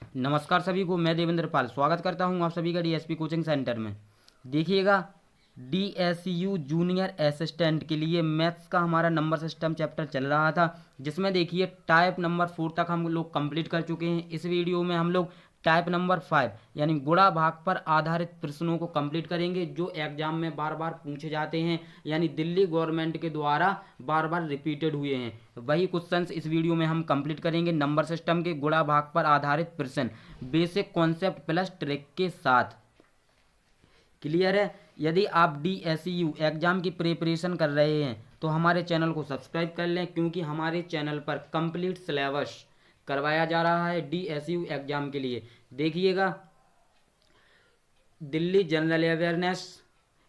नमस्कार सभी को, मैं देवेंद्र पाल स्वागत करता हूं आप सभी का डीएसपी कोचिंग सेंटर में। देखिएगा, डीएसयू जूनियर असिस्टेंट के लिए मैथ्स का हमारा नंबर सिस्टम चैप्टर चल रहा था, जिसमें देखिए टाइप नंबर 4 तक हम लोग कंप्लीट कर चुके हैं। इस वीडियो में हम लोग टाइप नंबर 5 यानी गुणा भाग पर आधारित प्रश्नों को कंप्लीट करेंगे, जो एग्जाम में बार बार पूछे जाते हैं, यानी दिल्ली गवर्नमेंट के द्वारा बार बार रिपीटेड हुए हैं। वही क्वेश्चंस इस वीडियो में हम कंप्लीट करेंगे। नंबर सिस्टम के गुणा भाग पर आधारित प्रश्न बेसिक कॉन्सेप्ट प्लस ट्रिक के साथ। क्लियर है? यदि आप डीएसयू एग्जाम की प्रिपरेशन कर रहे हैं तो हमारे चैनल को सब्सक्राइब कर लें, क्योंकि हमारे चैनल पर कंप्लीट सिलेबस करवाया जा रहा है डीएसयू एग्जाम के लिए। देखिएगा, दिल्ली जनरल अवेयरनेस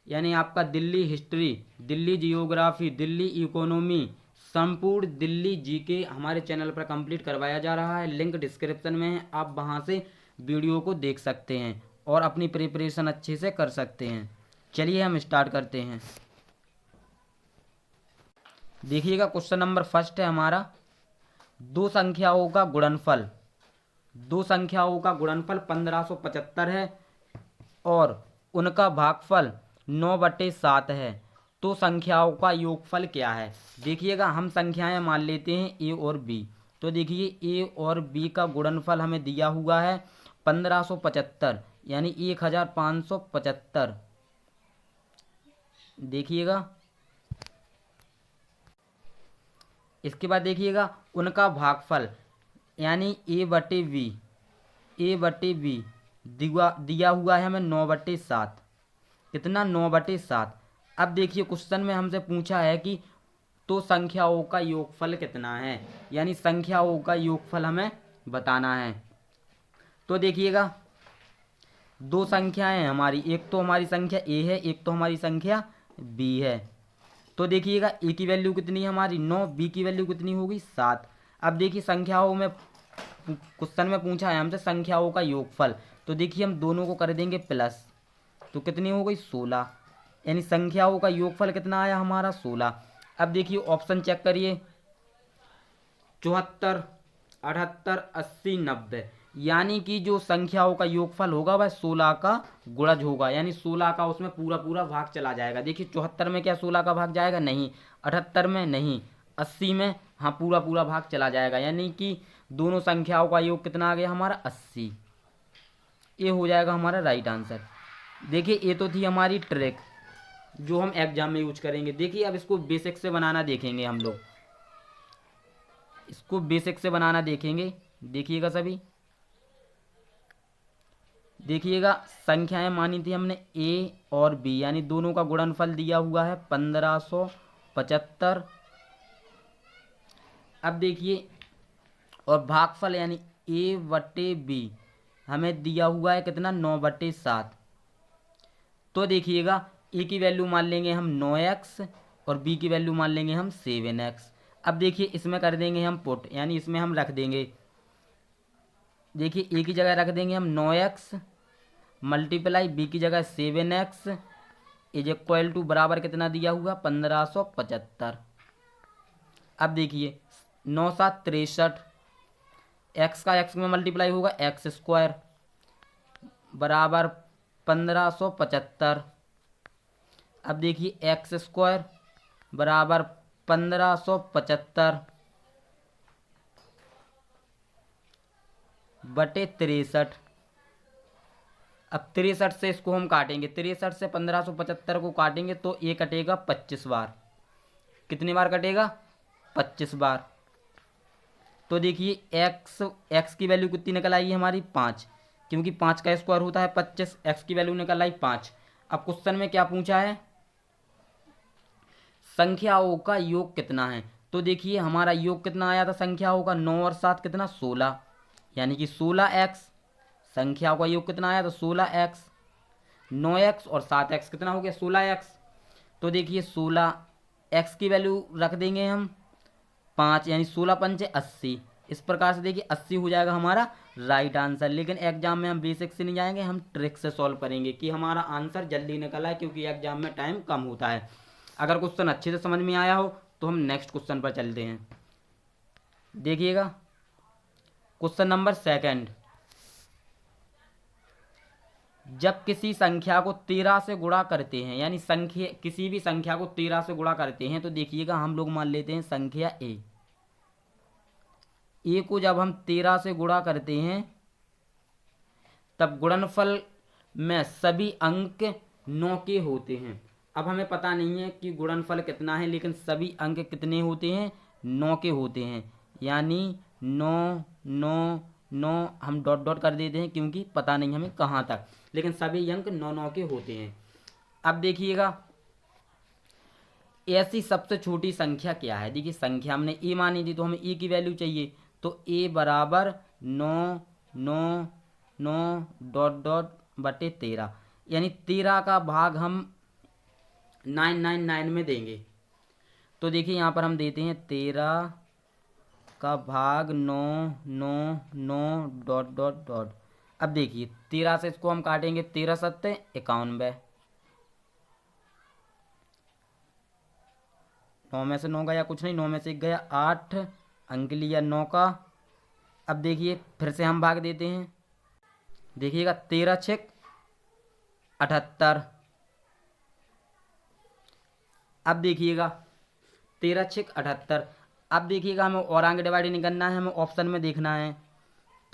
यानी आपका Delhi history, Delhi geography, Delhi economy, संपूर्ण दिल्ली जीके हमारे चैनल पर कंप्लीट करवाया जा रहा है। लिंक डिस्क्रिप्शन में है, आप वहां से वीडियो को देख सकते हैं और अपनी प्रिपरेशन अच्छे से कर सकते हैं। चलिए हम स्टार्ट करते हैं। देखिएगा, क्वेश्चन नंबर फर्स्ट है हमारा, दो संख्याओं का गुणनफल। दो संख्याओं का गुणनफल 1575 है और उनका भागफल 9/7 है, तो संख्याओं का योगफल क्या है? देखिएगा, हम संख्याएं मान लेते हैं ए और बी। तो देखिए, ए और बी का गुणनफल हमें दिया हुआ है 1575 यानी 1575। देखिएगा, इसके बाद देखिएगा उनका भागफल यानी ए बटे बी दिया हुआ है हमें 9/7। कितना? 9/7। अब देखिए, क्वेश्चन में हमसे पूछा है कि तो संख्याओं का योगफल कितना है, यानी संख्याओं का योगफल हमें बताना है। तो देखिएगा, दो संख्याएं हैं हमारी, एक तो हमारी संख्या ए है, एक तो हमारी संख्या बी है। तो देखिएगा, ए की वैल्यू कितनी है हमारी 9, बी की वैल्यू कितनी होगी 7। अब देखिए, संख्याओं में क्वेश्चन में पूछा है हमसे संख्याओं का योगफल, तो देखिए हम दोनों को कर देंगे प्लस, तो कितनी हो गई 16, यानी संख्याओं का योगफल कितना आया हमारा 16। अब देखिए ऑप्शन चेक करिए, 74, 78, 80, 90, यानी कि जो संख्याओं का योगफल होगा वह 16 का गुणज होगा, यानी 16 का उसमें पूरा पूरा भाग चला जाएगा। देखिए, 74 में क्या 16 का भाग जाएगा? नहीं। 78 में नहीं। 80 में हाँ, पूरा पूरा भाग चला जाएगा, यानी कि दोनों संख्याओं का योग कितना आ गया हमारा 80। ये हो जाएगा हमारा राइट आंसर। देखिए, ये तो थी हमारी ट्रिक जो हम एग्जाम में यूज करेंगे। देखिए, अब इसको बेसिक से बनाना देखेंगे हम लोग, इसको बेसिक से बनाना देखेंगे। देखिएगा सभी, देखिएगा, संख्याएं मानी थी हमने ए और बी, यानी दोनों का गुणनफल दिया हुआ है 1575। अब देखिए, और भागफल यानी ए बटे बी हमें दिया हुआ है कितना 9/7। तो देखिएगा, ए की वैल्यू मान लेंगे हम 9x और बी की वैल्यू मान लेंगे हम 7x। अब देखिए, इसमें कर देंगे हम पुट, यानी इसमें हम रख देंगे, देखिए ए की जगह रख देंगे हम 9x मल्टीप्लाई बी की जगह 7x इज इक्वल टू बराबर कितना दिया हुआ 1575। अब देखिए, 9×7 = 63, एक्स का एक्स में मल्टीप्लाई होगा x² बराबर 1575। अब देखिए, x² बराबर 1575 बटे 63। अब 63 से इसको हम काटेंगे, 63 से 1575 को काटेंगे तो ये कटेगा 25 बार। कितनी बार कटेगा? 25 बार। तो देखिए, एक्स की वैल्यू कितनी निकल आई हमारी 5, क्योंकि 5 का स्क्वायर होता है 25। एक्स की वैल्यू निकल आई 5। अब क्वेश्चन में क्या पूछा है? संख्याओं का योग कितना है। तो देखिए, हमारा योग कितना आया था संख्याओं का 9 और 7 कितना 16, यानी कि 16x। संख्याओं का योग कितना आया? तो 16x। 9x और 7x कितना हो गया 16x। तो देखिए, 16x की वैल्यू रख देंगे हम 5, यानी 16×5 = 80। इस प्रकार से देखिए 80 हो जाएगा हमारा राइट आंसर। लेकिन एग्जाम में हम बेसिक से नहीं जाएंगे, हम ट्रिक से सॉल्व करेंगे कि हमारा आंसर जल्दी निकल आए, क्योंकि एग्जाम में टाइम कम होता है। अगर क्वेश्चन अच्छे से समझ में आया हो तो हम नेक्स्ट क्वेश्चन पर चलते हैं। देखिएगा, क्वेश्चन नंबर सेकंड, जब किसी संख्या को 13 से गुणा करते हैं, यानी संख्या किसी भी संख्या को 13 से गुणा करते हैं, तो देखिएगा हम लोग मान लेते हैं संख्या ए को जब हम 13 से गुणा करते हैं तब गुणनफल में सभी अंक 9 के होते हैं। अब हमें पता नहीं है कि गुणनफल कितना है, लेकिन सभी अंक कितने होते हैं, 9 के होते हैं, यानी 9 9 9 हम डॉट डॉट कर देते हैं क्योंकि पता नहीं हमें कहाँ तक, लेकिन सभी अंक 9 9 के होते हैं। अब देखिएगा ऐसी सबसे छोटी संख्या क्या है। देखिए संख्या हमने ए मानी थी तो हमें ए की वैल्यू चाहिए, तो ए बराबर 9 9 9 डॉट डॉट बटे 13, यानी 13 का भाग हम 999 में देंगे। तो देखिए यहाँ पर हम देते हैं 13 का भाग 9 9 9 डॉट डॉट डॉट। अब देखिए 13 से इसको हम काटेंगे, 13 सत्ते 91, 9 में से 9 गया कुछ नहीं, 9 में से 1 गया 8, अंक लिया 9 का। अब देखिए फिर से हम भाग देते हैं, देखिएगा 13 छक 78। अब देखिएगा 13 छक 78। अब देखिएगा हमें और आगे डिवाइड नहीं करना है, हमें ऑप्शन में देखना है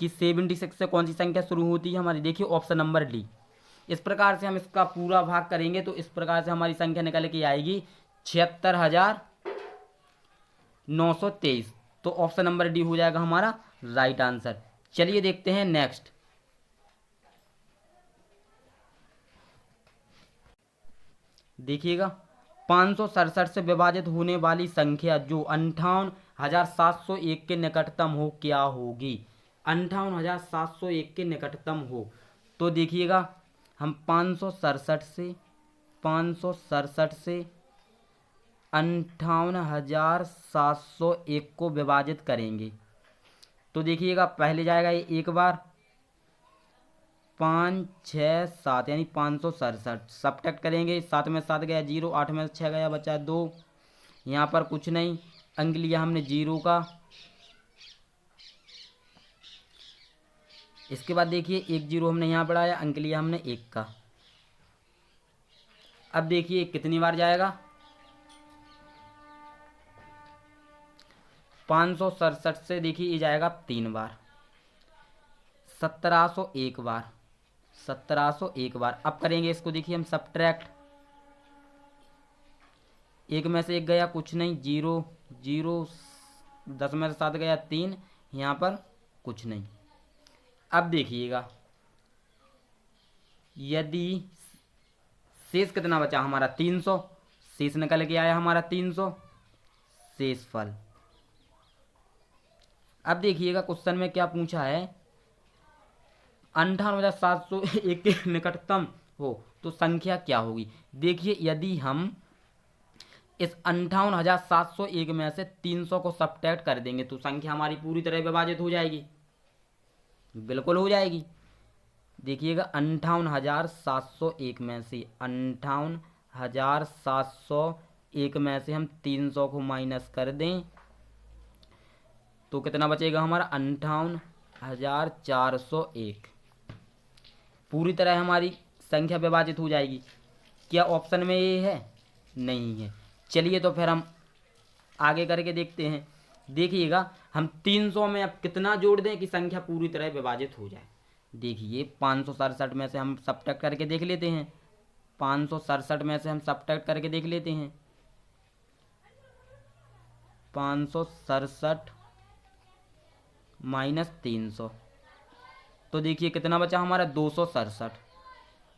कि 76 से कौन सी संख्या शुरू होती है हमारी। देखिए ऑप्शन नंबर डी। इस प्रकार से हम इसका पूरा भाग करेंगे तो इस प्रकार से हमारी संख्या निकल के आएगी 76,923। तो ऑप्शन नंबर डी हो जाएगा हमारा राइट आंसर। चलिए देखते हैं नेक्स्ट। देखिएगा 567 से विभाजित होने वाली संख्या जो 58,701 के निकटतम हो क्या होगी। 58,701 के निकटतम हो, तो देखिएगा हम 567 से 58,701 को विभाजित करेंगे। तो देखिएगा पहले जाएगा ये एक बार 5 6 7 यानी 567, सब्ट्रैक्ट करेंगे, 7 में 7 गया 0, 8 में 6 गया बचा 2, यहाँ पर कुछ नहीं, अंक लिया हमने 0 का। इसके बाद देखिए 1 0 हमने यहाँ बढ़ाया, अंक लिया हमने 1 का। अब देखिए कितनी बार जाएगा, 567 से देखिए ये जाएगा 3 बार, 1701 बार, 1701 बार। अब करेंगे इसको, देखिए हम सब्ट्रैक्ट, 1 में से 1 गया कुछ नहीं 0 0, 10 में से 7 गया 3, यहाँ पर कुछ नहीं। अब देखिएगा यदि शेष कितना बचा हमारा 300, शेष निकल के आया हमारा 300 शेष फल। अब देखिएगा क्वेश्चन में क्या पूछा है, 58,701 के निकटतम हो तो संख्या क्या होगी। देखिए यदि हम इस 58,701 में से 300 को सब्ट्रैक्ट कर देंगे तो संख्या हमारी पूरी तरह विभाजित हो जाएगी, बिल्कुल हो जाएगी। देखिएगा 58,701 में से 58,701 में से हम 300 को माइनस कर दें तो कितना बचेगा हमारा 58,401। पूरी तरह हमारी संख्या विभाजित हो जाएगी। क्या ऑप्शन में ये है, नहीं है। चलिए तो फिर हम आगे करके देखते हैं। देखिएगा हम 300 में अब कितना जोड़ दें कि संख्या पूरी तरह विभाजित हो जाए। देखिए 567 में से हम सब्ट्रैक्ट करके देख लेते हैं, 567 में से हम सब्ट्रैक्ट करके देख लेते हैं, 567 माइनस 300, तो देखिए कितना बचा हमारा 267,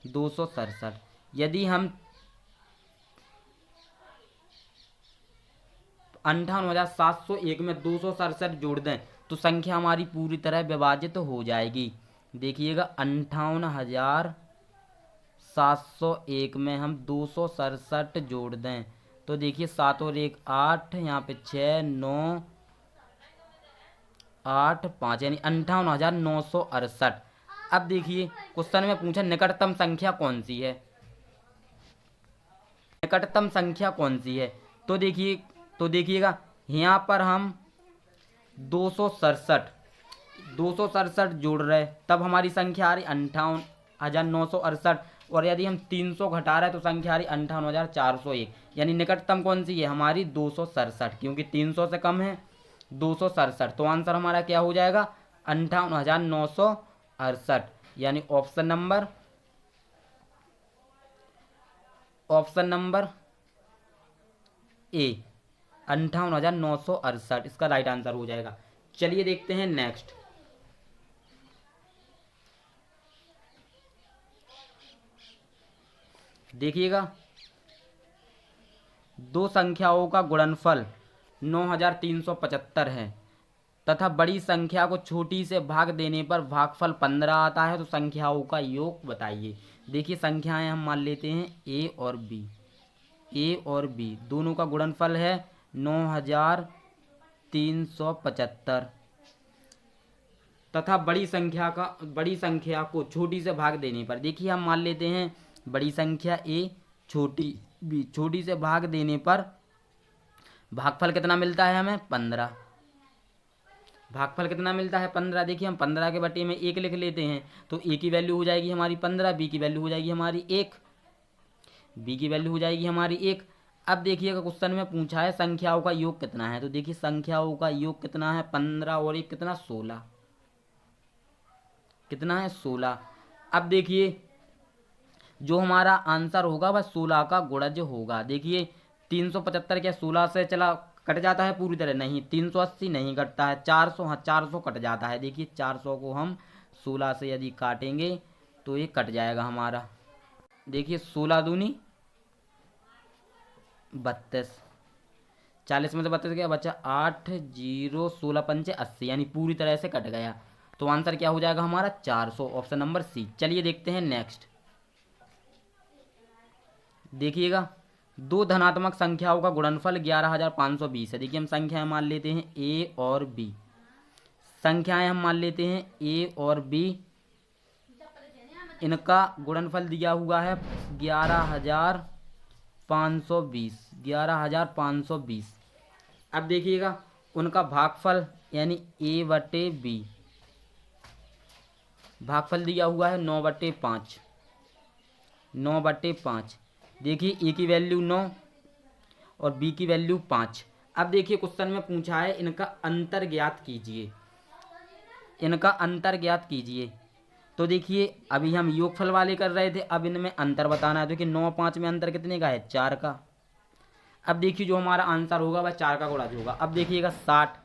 267। यदि हम 58,701 में 267 जोड़ दें तो संख्या हमारी पूरी तरह विभाजित हो जाएगी। देखिएगा 58,701 में हम 267 जोड़ दें तो देखिए 7 और 1 8, यहाँ पे 6 9 8 5 यानी 58,968। अब देखिए क्वेश्चन में पूछा निकटतम संख्या कौन सी है, निकटतम संख्या कौन सी है। तो देखिएगा यहाँ पर हम 267 जोड़ रहे तब हमारी संख्या आ रही 58,968। और यदि हम 300 घटा रहे हैं तो संख्या आ रही 58,401, यानी निकटतम कौन सी है हमारी 267, क्योंकि 300 से कम है 267। तो आंसर हमारा क्या हो जाएगा 58,968, यानी ऑप्शन नंबर ए 58,968 इसका राइट आंसर हो जाएगा। चलिए देखते हैं नेक्स्ट। देखिएगा, दो संख्याओं का गुणनफल 9,375 है तथा बड़ी संख्या को छोटी से भाग देने पर भागफल 15 आता है, तो संख्याओं का योग बताइए। देखिए संख्याएं हम मान लेते हैं ए और बी। ए और बी दोनों का गुणनफल है 9,375 तथा बड़ी संख्या को छोटी से भाग देने पर, देखिए हम मान लेते हैं बड़ी संख्या ए छोटी बी, छोटी से भाग देने पर भागफल कितना मिलता है हमें 15। भागफल कितना मिलता है 15। देखिए हम 15 के बटे में 1 लिख लेते हैं, तो ए की वैल्यू हो जाएगी हमारी 15, बी की वैल्यू हो जाएगी हमारी 1, बी की वैल्यू हो जाएगी हमारी 1। अब देखिएगा क्वेश्चन में पूछा है संख्याओं का योग कितना है, तो देखिए संख्याओं का योग कितना है 15 और 1 कितना 16, कितना है 16। अब देखिए जो हमारा आंसर होगा वह 16 का गुणज होगा। देखिए 375 क्या 16 से चला कट जाता है पूरी तरह, नहीं 380 नहीं कटता है, 400 हाँ 400 कट जाता है। देखिए 400 को हम 16 से यदि काटेंगे तो ये कट जाएगा हमारा। देखिए 16 दूनी 32, 40 में से 32 क्या बचा 8, 0 16 पंचे 80, यानी पूरी तरह से कट गया। तो आंसर क्या हो जाएगा हमारा 400, ऑप्शन नंबर सी। चलिए देखते हैं नेक्स्ट। देखिएगा, दो धनात्मक संख्याओं का गुणनफल 11,520 है। देखिए हम संख्याएं मान लेते हैं ए और बी। संख्याएं हम मान लेते हैं ए और बी, इनका गुणनफल दिया हुआ है 11,520, 11,520। अब देखिएगा उनका भागफल यानी ए बटे बी, भागफल दिया हुआ है 9/5, 9/5। देखिए ए की वैल्यू 9 और बी की वैल्यू 5। अब देखिए क्वेश्चन में पूछा है इनका अंतर ज्ञात कीजिए, इनका अंतर ज्ञात कीजिए। तो देखिए अभी हम योगफल वाले कर रहे थे, अब इनमें अंतर बताना है। देखिए 9 5 में अंतर कितने का है 4 का। अब देखिए जो हमारा आंसर होगा वह 4 का गुणज होगा। अब देखिएगा 60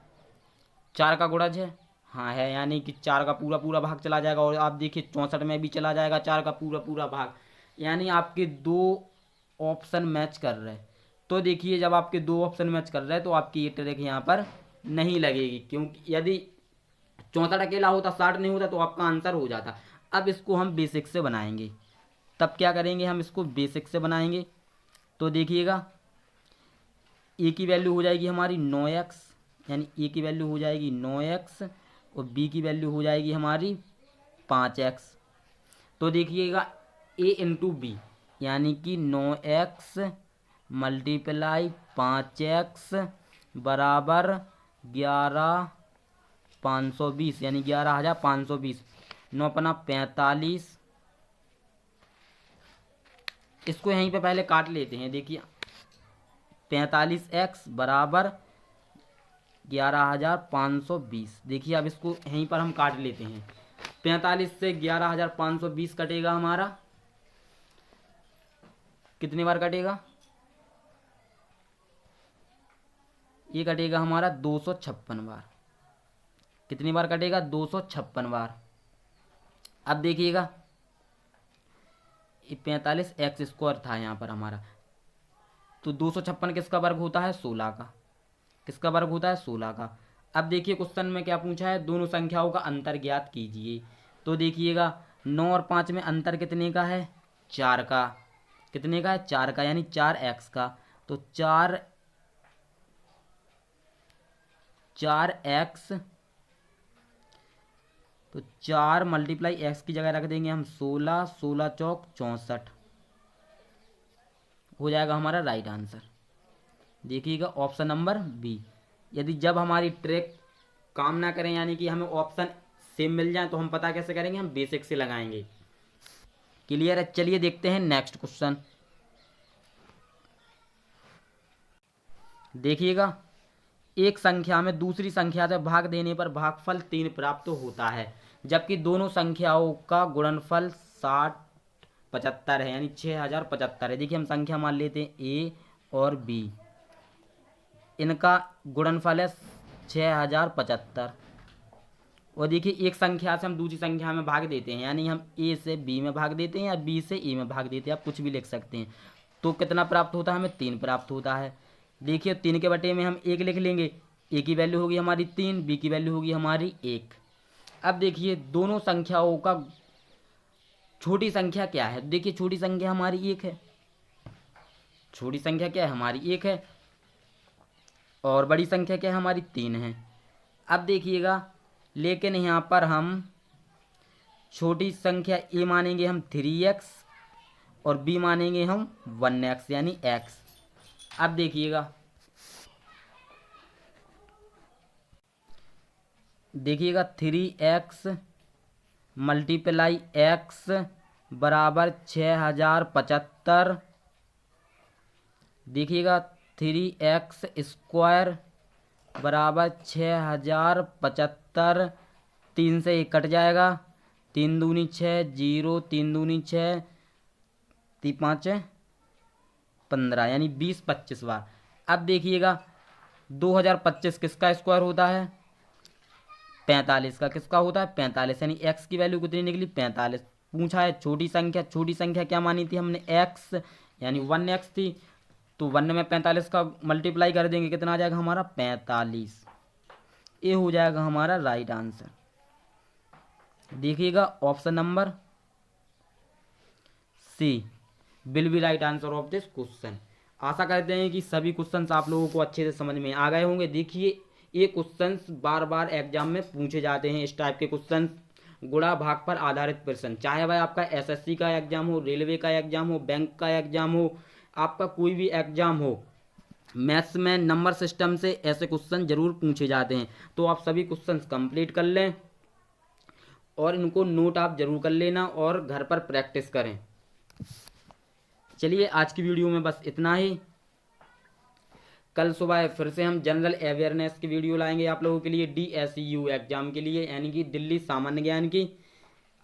4 का गुणज है, हाँ है, यानी कि 4 का पूरा पूरा भाग चला जाएगा। और आप देखिए 64 में भी चला जाएगा 4 का पूरा पूरा भाग, यानी आपके दो ऑप्शन मैच कर रहे हैं। तो देखिए जब आपके दो ऑप्शन मैच कर रहे हैं तो आपकी ये ट्रिक यहाँ पर नहीं लगेगी, क्योंकि यदि 64 अकेला होता 60 नहीं होता तो आपका आंसर हो जाता। अब इसको हम बेसिक से बनाएंगे, तब क्या करेंगे हम इसको बेसिक से बनाएंगे। तो देखिएगा ए की वैल्यू हो जाएगी हमारी 9x, यानी ए की वैल्यू हो जाएगी 9x और बी की वैल्यू हो जाएगी हमारी 5x। तो देखिएगा ए इंटू बी यानी कि 9x मल्टीप्लाई 5x बराबर 11,520, यानी 11,520। 9 पना 45, इसको यहीं पे पहले काट लेते हैं। देखिए 45x बराबर 11,520। देखिए अब इसको यहीं पर हम काट लेते हैं। 45 से 11,520 कटेगा हमारा, कितनी बार कटेगा, ये कटेगा हमारा 256 बार। कितनी बार कटेगा 256 बार। अब देखिएगा ये 45x² था यहाँ पर हमारा, तो 256 किसका वर्ग होता है 16 का, किसका वर्ग होता है 16 का। अब देखिए क्वेश्चन में क्या पूछा है दोनों संख्याओं का अंतर ज्ञात कीजिए। तो देखिएगा 9 और 5 में अंतर कितने का है 4 का, कितने का है 4 का, यानी 4x का। तो 4x, तो 4 मल्टीप्लाई x की जगह रख देंगे हम 16, 16 चौक 64 हो जाएगा हमारा राइट आंसर। देखिएगा ऑप्शन नंबर बी। यदि जब हमारी ट्रिक काम ना करें, यानी कि हमें ऑप्शन सेम मिल जाए, तो हम पता कैसे करेंगे, हम बेसिक से लगाएंगे। क्लियर है। चलिए देखते हैं नेक्स्ट क्वेश्चन। देखिएगा, एक संख्या में दूसरी संख्या से भाग देने पर भागफल 3 प्राप्त होता है, जबकि दोनों संख्याओं का गुणनफल 6075 है, यानी 6075 है। देखिए हम संख्या मान लेते हैं ए और बी, इनका गुणनफल है 6075। और देखिए एक संख्या से हम दूसरी संख्या में भाग देते हैं, यानी हम ए से बी में भाग देते हैं या बी से ए में भाग देते हैं, आप कुछ भी लिख सकते हैं। तो कितना प्राप्त होता है, हमें 3 प्राप्त होता है। देखिए 3 के बटे में हम 1 लिख लेंगे, ए की वैल्यू होगी हमारी 3, बी की वैल्यू होगी हमारी 1। अब देखिए दोनों संख्याओं का छोटी संख्या क्या है, देखिए छोटी संख्या हमारी 1 है, छोटी संख्या क्या है हमारी 1 है, और बड़ी संख्या क्या है हमारी 3 है। अब देखिएगा, लेकिन यहाँ पर हम छोटी संख्या ए मानेंगे हम 3x और बी मानेंगे हम 1x यानी x। अब देखिएगा, देखिएगा 3x मल्टीप्लाई x बराबर 6075। देखिएगा 3x स्क्वायर बराबर 6075। 3 से 1 कट जाएगा, 3 दूनी 6, 0 3 दूनी 6, 3 5 15 यानी 20 25 बार। अब देखिएगा 2025 किसका स्क्वायर होता है, 45 का किसका होता है 45, यानी x की वैल्यू कितनी निकली 45। पूछा है छोटी संख्या, छोटी संख्या क्या मानी थी हमने x, यानी 1x थी, तो 1 में 45 का मल्टीप्लाई कर देंगे, कितना आ जाएगा हमारा 45। ये हो जाएगा हमारा राइट आंसर। देखिएगा option number C will be right answer of this question. आशा करते हैं कि सभी क्वेश्चंस आप लोगों को अच्छे से समझ में आ गए होंगे। देखिए ये क्वेश्चंस बार बार एग्जाम में पूछे जाते हैं, इस टाइप के क्वेश्चंस गुणा भाग पर आधारित प्रश्न, चाहे वह आपका एसएससी का एग्जाम हो, रेलवे का एग्जाम हो, बैंक का एग्जाम हो, आपका कोई भी एग्जाम हो, मैथ्स में नंबर सिस्टम से ऐसे क्वेश्चन जरूर पूछे जाते हैं। तो आप सभी क्वेश्चंस कंप्लीट कर लें और इनको नोट आप जरूर कर लेना और घर पर प्रैक्टिस करें। चलिए आज की वीडियो में बस इतना ही। कल सुबह फिर से हम जनरल अवेयरनेस की वीडियो लाएंगे आप लोगों के लिए, DSU एग्जाम के लिए, यानी कि दिल्ली सामान्य ज्ञान की।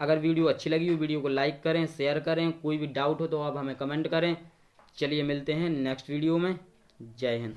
अगर वीडियो अच्छी लगी हो वीडियो को लाइक करें, शेयर करें, कोई भी डाउट हो तो आप हमें कमेंट करें। चलिए मिलते हैं नेक्स्ट वीडियो में। जय हिंद।